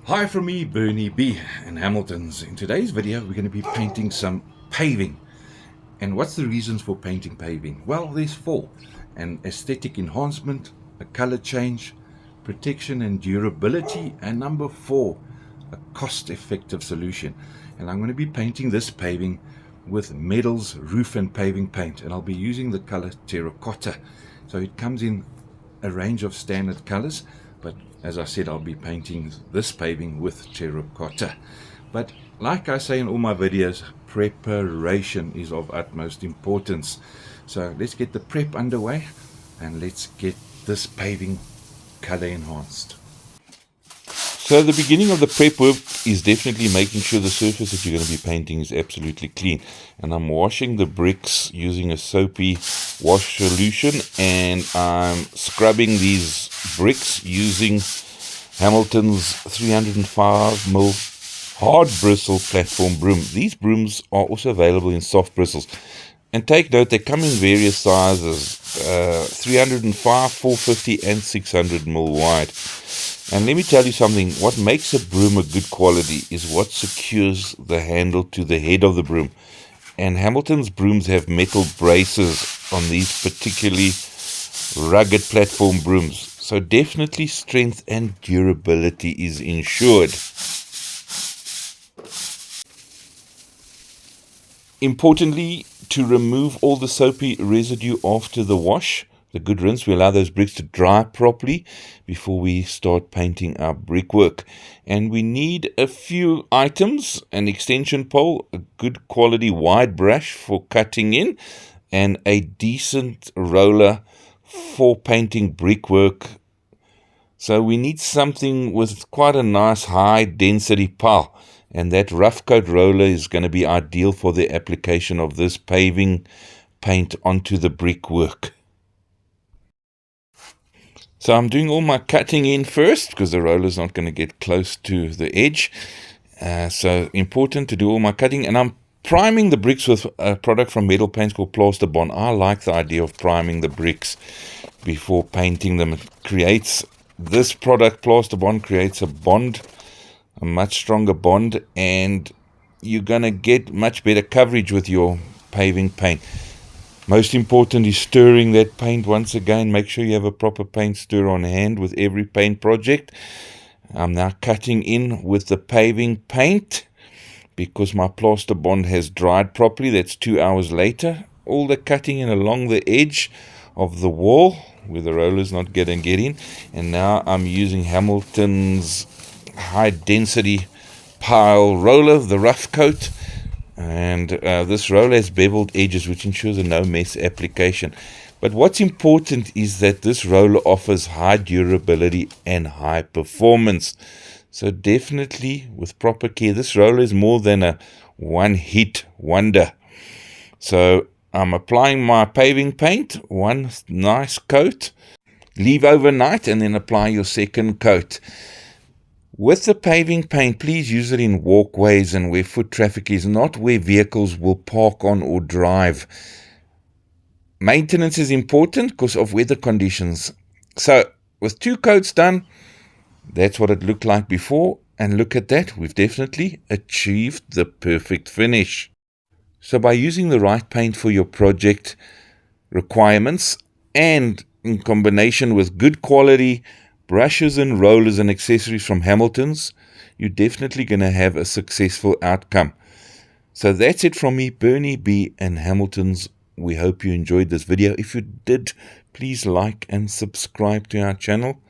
Hi from me, Bernie B and Hamilton's. In today's video, we're going to be painting some paving. And what's the reasons for painting paving? Well, there's four: an aesthetic enhancement, a color change, protection and durability, and number four, a cost-effective solution. And I'm going to be painting this paving with Medals roof and paving paint, and I'll be using the color terracotta. So it comes in a range of standard colors, but as I said, I'll be painting this paving with terracotta. But like I say in all my videos, preparation is of utmost importance. So let's get the prep underway and let's get this paving color enhanced. So the beginning of the prep work is definitely making sure the surface that you're going to be painting is absolutely clean. And I'm washing the bricks using a soapy wash solution, and I'm scrubbing these bricks using Hamilton's 305mm hard bristle platform broom. These brooms are also available in soft bristles. And take note, they come in various sizes, 305, 450 and 600mm wide. And let me tell you something, what makes a broom a good quality is what secures the handle to the head of the broom. And Hamilton's brooms have metal braces on these particularly rugged platform brooms. So definitely strength and durability is ensured. Importantly, to remove all the soapy residue after the wash, the good rinse, we allow those bricks to dry properly before we start painting our brickwork. And we need a few items: an extension pole, a good quality wide brush for cutting in, and a decent roller for painting brickwork. So we need something with quite a nice high density pile, and that RoughCoat roller is going to be ideal for the application of this paving paint onto the brickwork. So I'm doing all my cutting in first because the roller is not going to get close to the edge. So important to do all my cutting. And I'm priming the bricks with a product from Metal Paints called Plaster Bond. I like the idea of priming the bricks before painting them. This product, Plaster Bond, creates a bond, a much stronger bond, and you're going to get much better coverage with your paving paint. Most important is stirring that paint once again. Make sure you have a proper paint stir on hand with every paint project. I'm now cutting in with the paving paint because my plaster bond has dried properly. That's 2 hours later. All the cutting in along the edge of the wall where the roller's not going to get in. And now I'm using Hamilton's high density pile roller, the RoughCoat. And this roller has beveled edges, which ensures a no mess application. But what's important is that this roller offers high durability and high performance. So definitely with proper care, this roller is more than a one-hit wonder. So I'm applying my paving paint, one nice coat, leave overnight, and then apply your second coat. With the paving paint, please use it in walkways and where foot traffic is, not where vehicles will park on or drive. Maintenance is important because of weather conditions. So with 2 coats done, that's what it looked like before. And look at that, we've definitely achieved the perfect finish. So by using the right paint for your project requirements and in combination with good quality brushes and rollers and accessories from Hamilton's, you're definitely going to have a successful outcome. So that's it from me, Bernie B and Hamilton's. We hope you enjoyed this video. If you did, please like and subscribe to our channel.